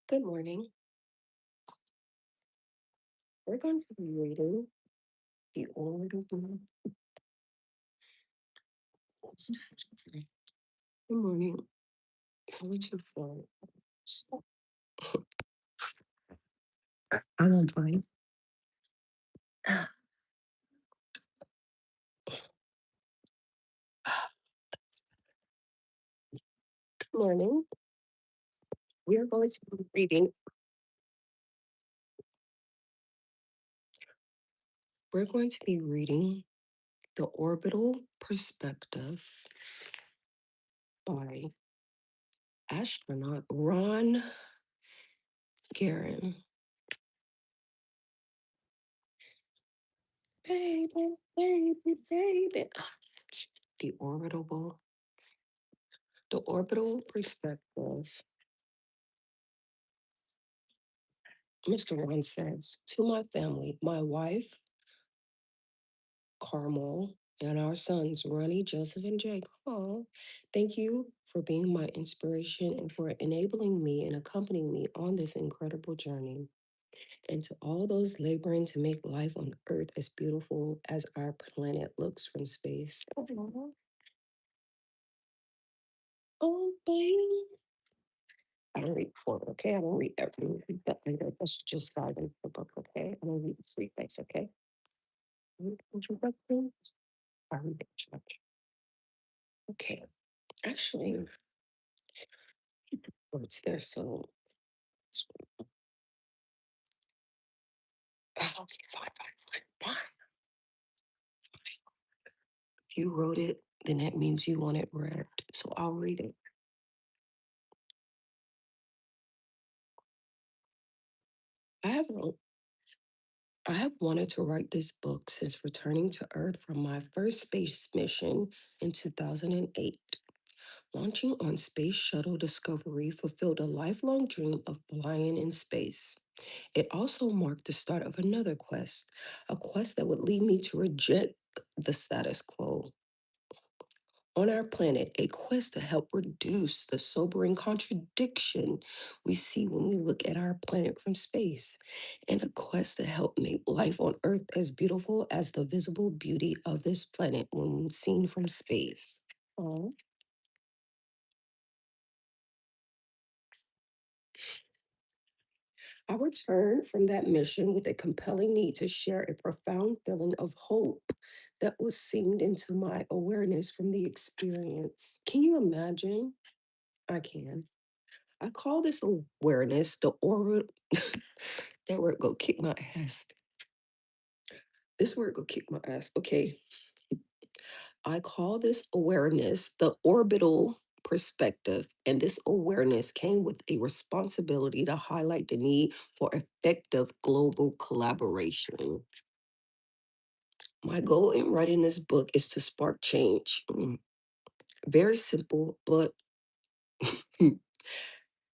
Good morning. We're going to be reading the Orbital. Good morning. How is your phone? I'm fine. Good morning. We are going to be reading. We're going to be reading The Orbital Perspective by astronaut Ron Garan. Baby, baby, baby. The orbital, the orbital perspective. Mr. Ron says, to my family, my wife, Carmel, and our sons, Ronnie, Joseph, and Jake. Oh, thank you for being my inspiration and for enabling me and accompanying me on this incredible journey. And to all those laboring to make life on Earth as beautiful as our planet looks from space. Oh, baby. I don't read forward, okay? I don't read everything. Read that later. Let's just dive into the book, okay? I don't read the Preface, okay? Read introductions. I read the introduction. Okay. Actually, it's there, so okay, fine. If you wrote it, then that means you want it read. So I'll read it. I have wrote, I have wanted to write this book since returning to Earth from my first space mission in 2008. Launching on Space Shuttle Discovery fulfilled a lifelong dream of flying in space. It also marked the start of another quest, a quest that would lead me to reject the status quo on our planet, a quest to help reduce the sobering contradiction we see when we look at our planet from space, and a quest to help make life on Earth as beautiful as the visible beauty of this planet when seen from space. Oh. I returned from that mission with a compelling need to share a profound feeling of hope that was seeped into my awareness from the experience. Can you imagine? I can. I call this awareness the aura. That word go kick my ass. This word go kick my ass. Okay. I call this awareness the orbital perspective. And this awareness came with a responsibility to highlight the need for effective global collaboration. My goal in writing this book is to spark change. Very simple, but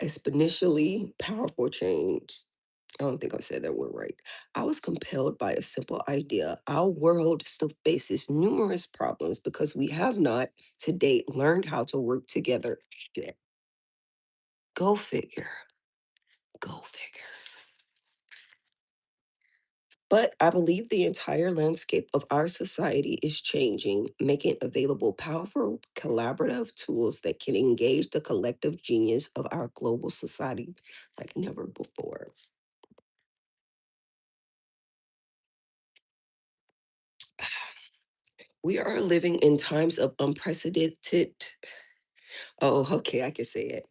exponentially powerful change. I don't think I said that word right. I was compelled by a simple idea. Our world still faces numerous problems because we have not, to date, learned how to work together. Shit. Go figure. Go figure. But I believe the entire landscape of our society is changing, making available powerful collaborative tools that can engage the collective genius of our global society like never before. We are living in times of unprecedented. Oh, okay, I can say it.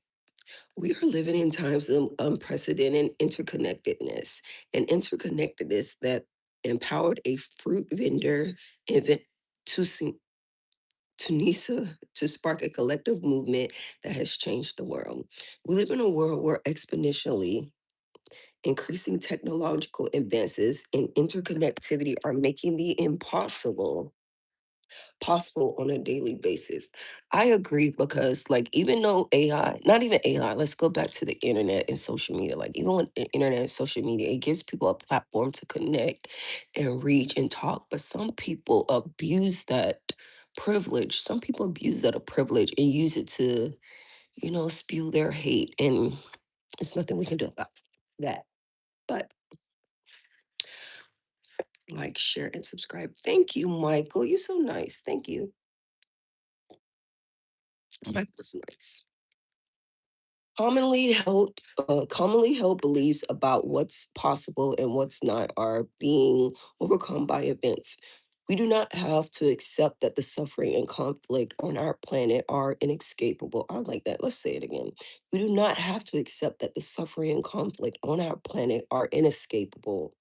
We are living in times of unprecedented interconnectedness, and interconnectedness that empowered a fruit vendor event to Tunisia to spark a collective movement that has changed the world. We live in a world where exponentially increasing technological advances and interconnectivity are making the impossible possible on a daily basis. I agree because, like, even though AI, not even AI, let's go back to the internet and social media. Like, even with the internet and social media, it gives people a platform to connect and reach and talk. But some people abuse that privilege. Some people abuse that a privilege and use it to, spew their hate. And There's nothing we can do about that. But like, share, and subscribe. Thank you, Michael. You're so nice. Thank you. Michael's nice. Commonly held beliefs about what's possible and what's not are being overcome by events. We do not have to accept that the suffering and conflict on our planet are inescapable. I like that. Let's say it again. We do not have to accept that the suffering and conflict on our planet are inescapable.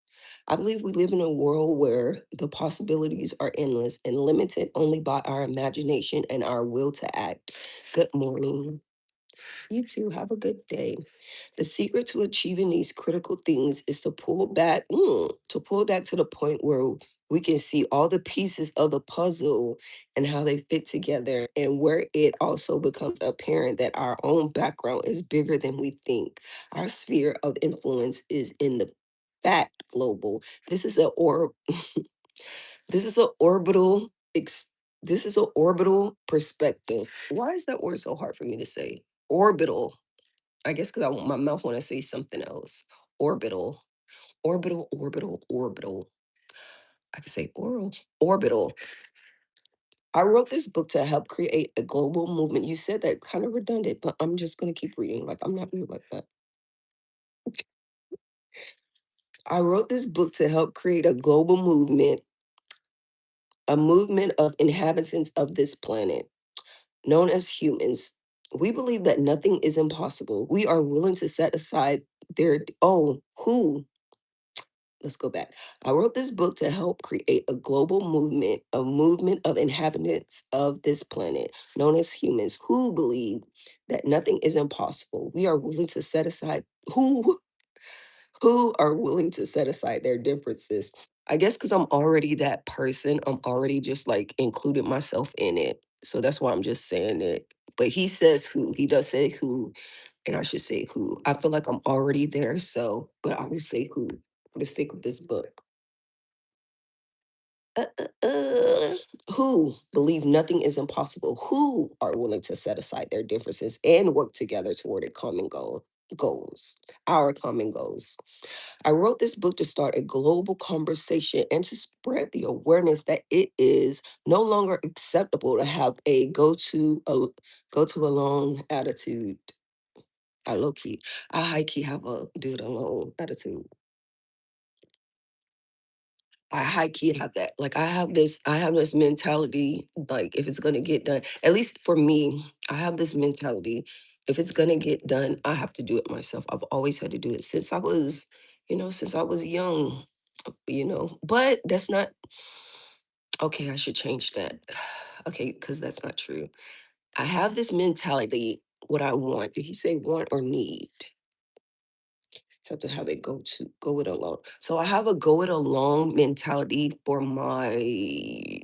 I believe we live in a world where the possibilities are endless and limited only by our imagination and our will to act. Good morning. You too. Have a good day. The secret to achieving these critical things is to pull back to the point where we can see all the pieces of the puzzle and how they fit together, and where it also becomes apparent that our own background is bigger than we think. Our sphere of influence is in the fact global. This is a or this is an orbital ex- this is an orbital perspective. Why is that word so hard for me to say? Orbital. I guess because I want my mouth want to say something else. Orbital, orbital. I could say oral, orbital. I wrote this book to help create a global movement. You said that kind of redundant, but I'm just gonna keep reading. Like I'm not really like that. I wrote this book to help create a global movement, a movement of inhabitants of this planet, known as humans. We believe that nothing is impossible. We are willing to set aside their who let's go back. I wrote this book to help create a movement of inhabitants of this planet, known as humans, who believe that nothing is impossible. We are willing to set aside who who are willing to set aside their differences. I guess because I'm already that person, I'm already just like included myself in it. So that's why I'm just saying it. But he says who. He does say who, and I should say who. I feel like I'm already there, so but I will say who for the sake of this book. Uh, uh, uh, who believe nothing is impossible, who are willing to set aside their differences and work together toward a goals, our common goals. I wrote this book to start a global conversation and to spread the awareness that it is no longer acceptable to have a go to alone attitude. I low key, I high key have a do it alone attitude. I high key have that. Like I have this mentality, like if it's gonna get done, at least for me, I have this mentality. If it's gonna get done, I have to do it myself. I've always had to do it since I was, since I was young, But that's not okay, I should change that. Okay, because that's not true. I have this mentality, what I want. Did he say want or need? So to have it go it alone. So I have a go it alone mentality for my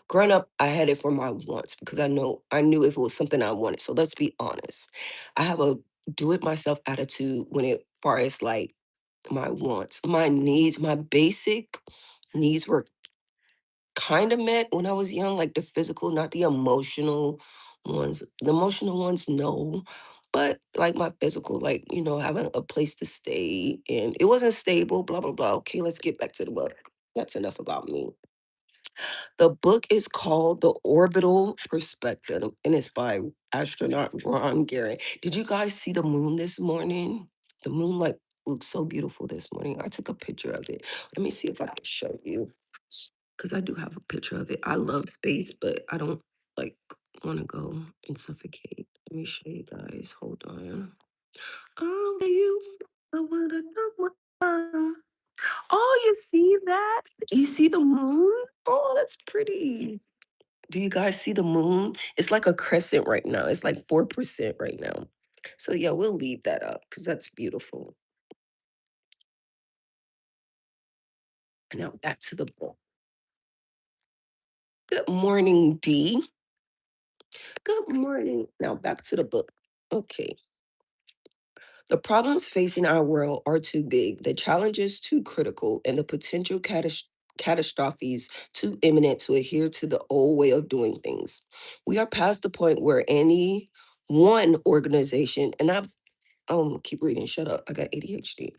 growing up. I had it for my wants because I knew if it was something I wanted. So let's be honest. I have a do it myself attitude when it far as like my wants, my needs, my basic needs were kind of met when I was young, like the physical, not the emotional ones. The emotional ones, no. But like my physical, like, having a place to stay and it wasn't stable, blah, blah, blah. Okay, let's get back to the book. That's enough about me. The book is called The Orbital Perspective and it's by astronaut Garan. Did you guys see the moon this morning? The moon like looked so beautiful this morning. I took a picture of it. Let me see if I can show you because I do have a picture of it. I love space, but I don't like want to go and suffocate. Let me show you guys. Hold on. Oh, you. I wanna know what- Oh, you see that? You see the moon? Oh, that's pretty. Do you guys see the moon? It's like a crescent right now. It's like 4% right now. So yeah, we'll leave that up because that's beautiful. And now back to the book. Good morning, D. Good morning. Now back to the book. Okay. The problems facing our world are too big, the challenges too critical, and the potential catastrophes too imminent to adhere to the old way of doing things. We are past the point where any one organization, and Keep reading. Shut up. I got ADHD.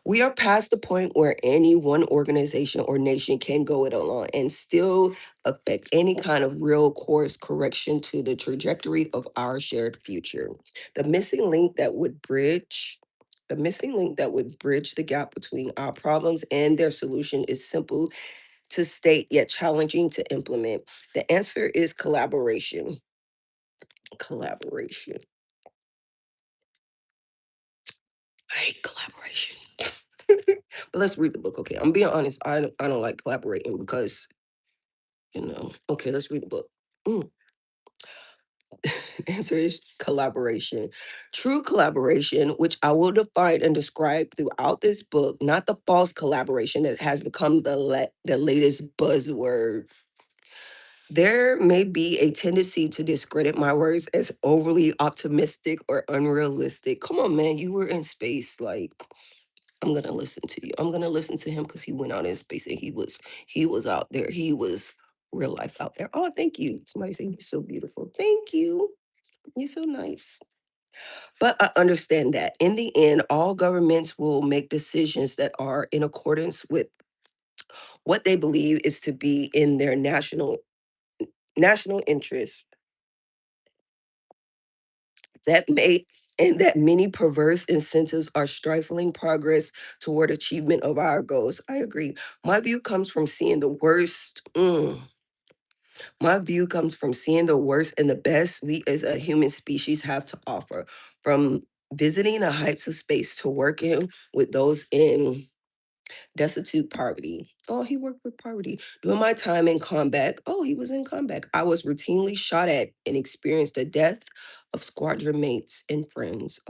We are past the point where any one organization or nation can go it alone and still affect any kind of real course correction to the trajectory of our shared future. The missing link that would bridge the missing link that would bridge the gap between our problems and their solution is simple to state yet challenging to implement. The answer is collaboration. Collaboration. I hate collaboration. But let's read the book. Okay, I'm being honest. I don't like collaborating because Okay, let's read the book. Mm. Answer is collaboration. True collaboration, which I will define and describe throughout this book, not the false collaboration that has become the latest buzzword. There may be a tendency to discredit my words as overly optimistic or unrealistic. Come on, man, you were in space. Like, I'm gonna listen to you. I'm gonna listen to him because he went out in space and he was out there. He was real life out there. Oh, thank you. Somebody saying you're so beautiful. Thank you. You're so nice. But I understand that in the end, all governments will make decisions that are in accordance with what they believe is to be in their national interest. That may and that many perverse incentives are stifling progress toward achievement of our goals. I agree. My view comes from seeing the worst. My view comes from seeing the worst and the best we as a human species have to offer. From visiting the heights of space to working with those in destitute poverty. Oh, he worked with poverty. During my time in combat, oh, he was in combat. I was routinely shot at and experienced the death of squadron mates and friends.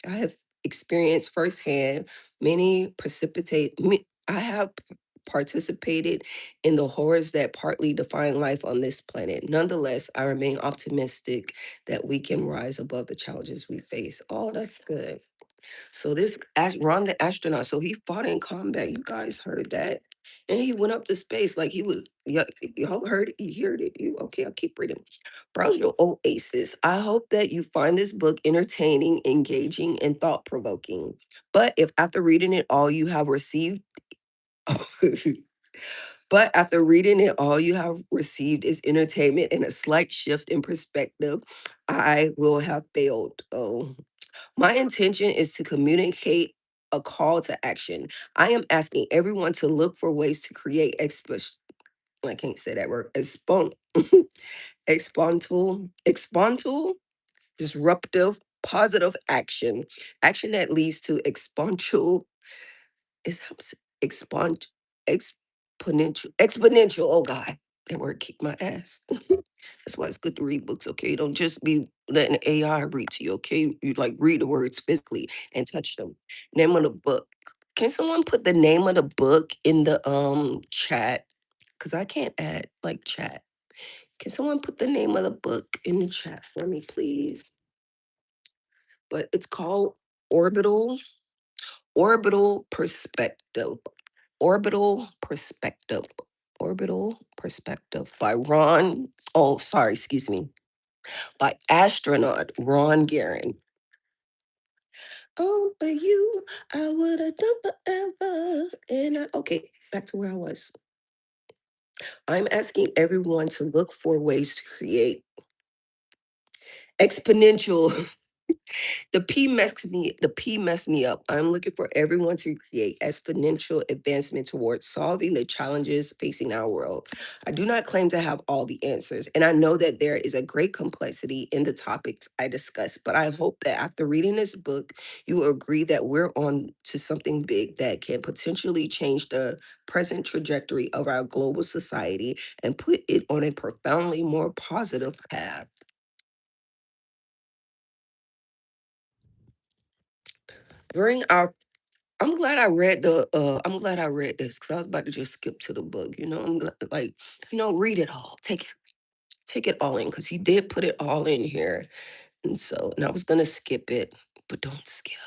I have experienced firsthand many precipitate. I have participated in the horrors that partly define life on this planet. Nonetheless, I remain optimistic that we can rise above the challenges we face. Oh, that's good. So Ron the astronaut, so he fought in combat. You guys heard that. And he went up to space like he was, y'all heard it, you heard it. Okay, I'll keep reading. Browse your oasis. I hope that you find this book entertaining, engaging, and thought provoking. But if after reading it all you have received, but after reading it all you have received is entertainment and a slight shift in perspective, I will have failed. Oh, my intention is to communicate a call to action. I am asking everyone to look for ways to create I can't say that word. Exponential, disruptive, positive action. Action that leads to exponential is that exponential. Oh God, that word kicked my ass. That's why it's good to read books, okay? Don't just be letting AI read to you, okay? You like read the words physically and touch them. Name of the book. Can someone put the name of the book in the chat? Because I can't add like chat. Can someone put the name of the book in the chat for me, please? But it's called Orbital. Orbital Perspective. Orbital Perspective. Orbital Perspective by Ron. Oh, sorry, excuse me, by astronaut Ron Garan. Oh, but you, I would have done forever. Okay, back to where I was. I'm asking everyone to look for ways to create exponential. The P messed me up. I'm looking for everyone to create exponential advancement towards solving the challenges facing our world. I do not claim to have all the answers, and I know that there is a great complexity in the topics I discuss, but I hope that after reading this book, you will agree that we're on to something big that can potentially change the present trajectory of our global society and put it on a profoundly more positive path. During our I'm glad I read this because I was about to just skip to the book. I'm like, read it all. Take it all in because he did put it all in here. And I was gonna skip it, but don't skip.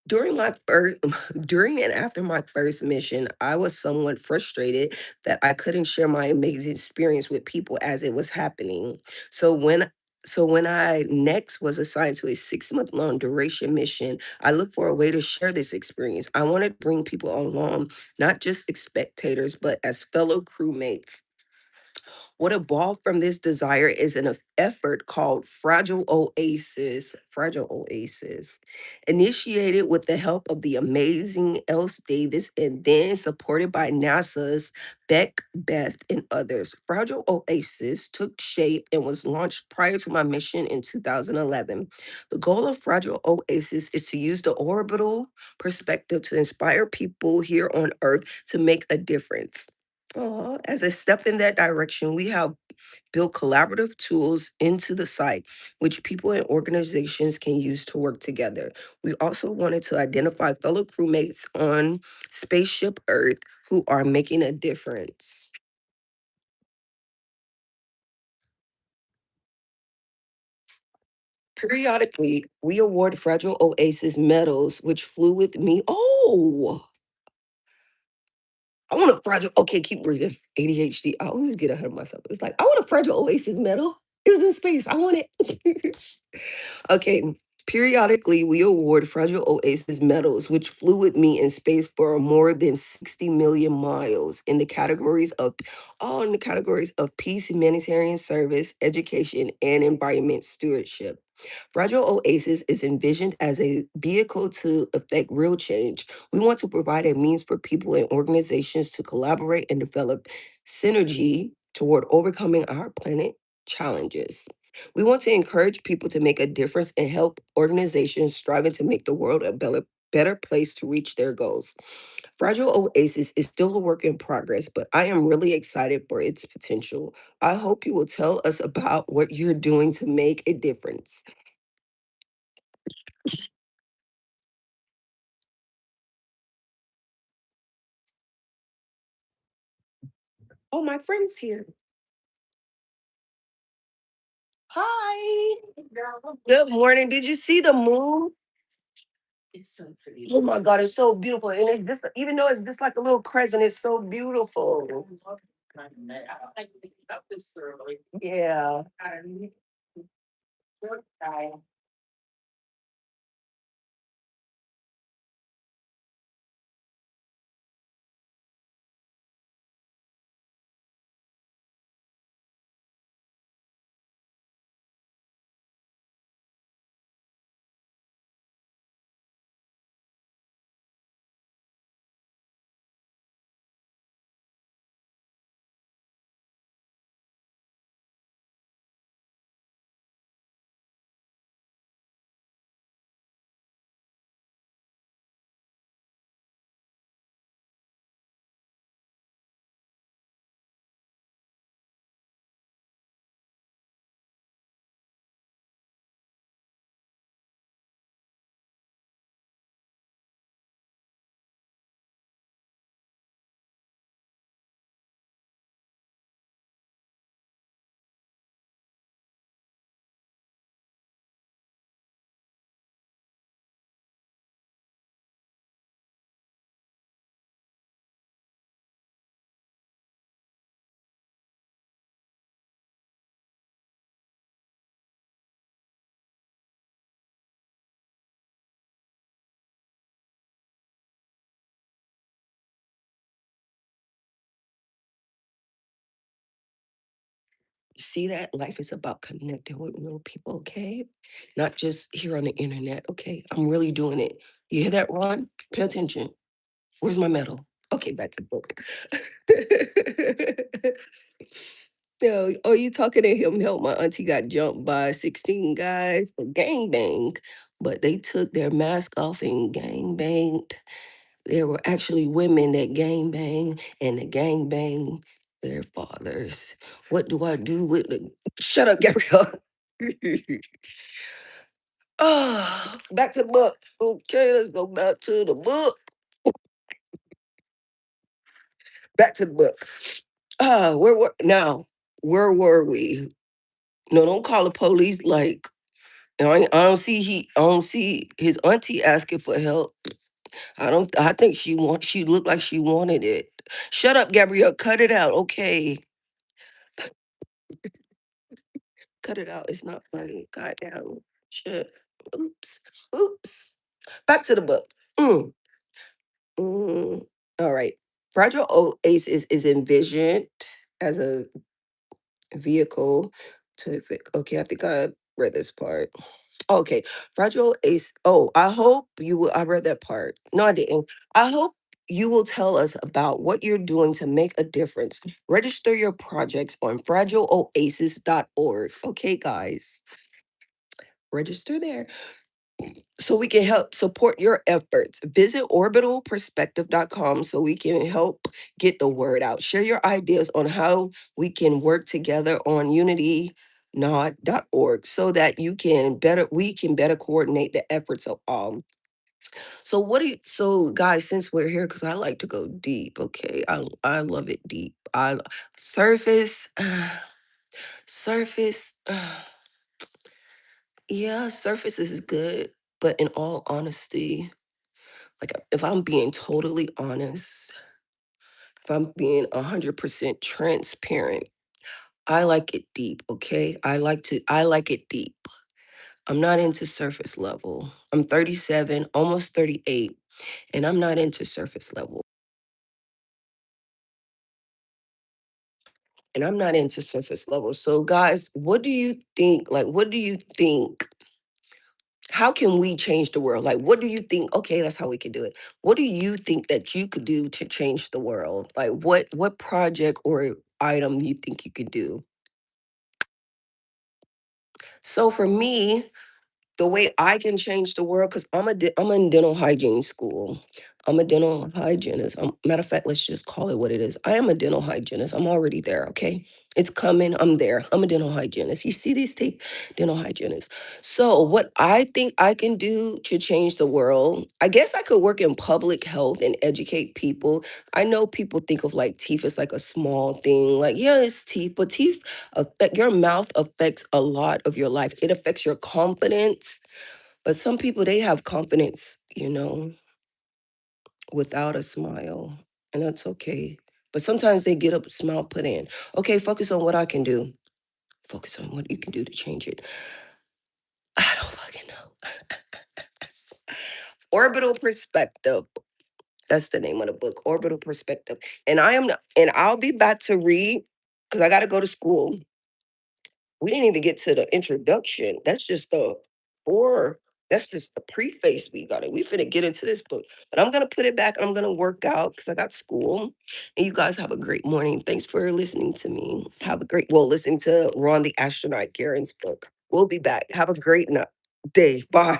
During my first during and after my first mission, I was somewhat frustrated that I couldn't share my amazing experience with people as it was happening. So when So when I next was assigned to a 6 month long duration mission, I looked for a way to share this experience. I wanted to bring people along, not just as spectators, but as fellow crewmates. What evolved from this desire is an effort called Fragile Oasis, initiated with the help of the amazing Else Davis and then supported by NASA's Beck, Beth, and others. Fragile Oasis took shape and was launched prior to my mission in 2011. The goal of Fragile Oasis is to use the orbital perspective to inspire people here on Earth to make a difference. As a step in that direction, we have built collaborative tools into the site, which people and organizations can use to work together. We also wanted to identify fellow crewmates on Spaceship Earth who are making a difference. Periodically, we award Fragile Oasis medals, which flew with me. Oh, I want a fragile. Okay, keep reading. ADHD. I always get ahead of myself. It's like, I want a Fragile Oasis medal. It was in space. I want it. Okay, periodically we award Fragile Oasis medals, which flew with me in space for more than 60 million miles in the categories of peace, humanitarian service, education, and environment stewardship. Fragile Oasis is envisioned as a vehicle to effect real change. We want to provide a means for people and organizations to collaborate and develop synergy toward overcoming our planet challenges. We want to encourage people to make a difference and help organizations striving to make the world a better place to reach their goals. Fragile Oasis is still a work in progress, but I am really excited for its potential. I hope you will tell us about what you're doing to make a difference. Oh, my friend's here. Hi. Good morning. Did you see the moon? Oh my God, it's so beautiful. And it's just, even though it's just like a little crescent, it's so beautiful. Yeah. See that life is about connecting with real people, okay? Not just here on the internet, okay? I'm really doing it. You hear that, Ron? Pay attention. Where's my medal? Okay, back to the book. No, oh, you talking to him? Help my auntie got jumped by 16 guys for gangbang, but they took their mask off and gangbanged. There were actually women that gangbang and the gangbang their fathers. What do I do with the? Shut up, Gabrielle. Back to the book. Okay, let's go back to the book. Back to the book. Where were now? Where were we? No, don't call the police. Like I don't see I don't see his auntie asking for help. I don't. I think she looked like she wanted it. Shut up, Gabrielle. Cut it out. Okay. Cut it out. It's not funny. Goddamn. Shit. Oops. Oops. Back to the book. Mm, mm. All right. Fragile Oasis is envisioned as a vehicle to okay, I think I read this part. Okay. Fragile Ace. Oh, I hope you will. I read that part. No, I didn't. I hope you will tell us about what you're doing to make a difference. Register your projects on fragileoasis.org. Okay, guys. Register there so we can help support your efforts. Visit orbitalperspective.com so we can help get the word out. Share your ideas on how we can work together on unitynod.org so that we can better coordinate the efforts of all. So so guys, since we're here, because I like to go deep, okay. I love it deep. Surface, surface, yeah, surface is good, but in all honesty, like if I'm being totally honest, if I'm being 100% transparent, I like it deep, okay? I like it deep. I'm not into surface level. I'm 37, almost 38, and I'm not into surface level. And I'm not into surface level. So guys, what do you think? Like, what do you think? How can we change the world? Like, what do you think? Okay, that's how we can do it. What do you think that you could do to change the world? Like, what project or item you think you could do? So for me, the way I can change the world, because I'm in dental hygiene school. I'm a dental hygienist. Matter of fact, let's just call it what it is. I am a dental hygienist. I'm already there, okay? It's coming. I'm there. I'm a dental hygienist. You see these tape dental hygienist. So what I think I can do to change the world, I guess I could work in public health and educate people. I know people think of like teeth as like a small thing. Like, yeah, it's teeth, but teeth affect your mouth affects a lot of your life. It affects your confidence. But some people they have confidence, without a smile. And that's okay. But sometimes they get a smile put in. Okay, focus on what I can do. Focus on what you can do to change it. I don't fucking know. Orbital Perspective. That's the name of the book, Orbital Perspective. And I'll be back to read because I got to go to school. We didn't even get to the introduction. That's just the or that's just the preface we got it. We finna get into this book. But I'm gonna put it back. I'm gonna work out because I got school. And you guys have a great morning. Thanks for listening to me. Have a great listening to Ron the Astronaut, Garen's book. We'll be back. Have a great day. Bye.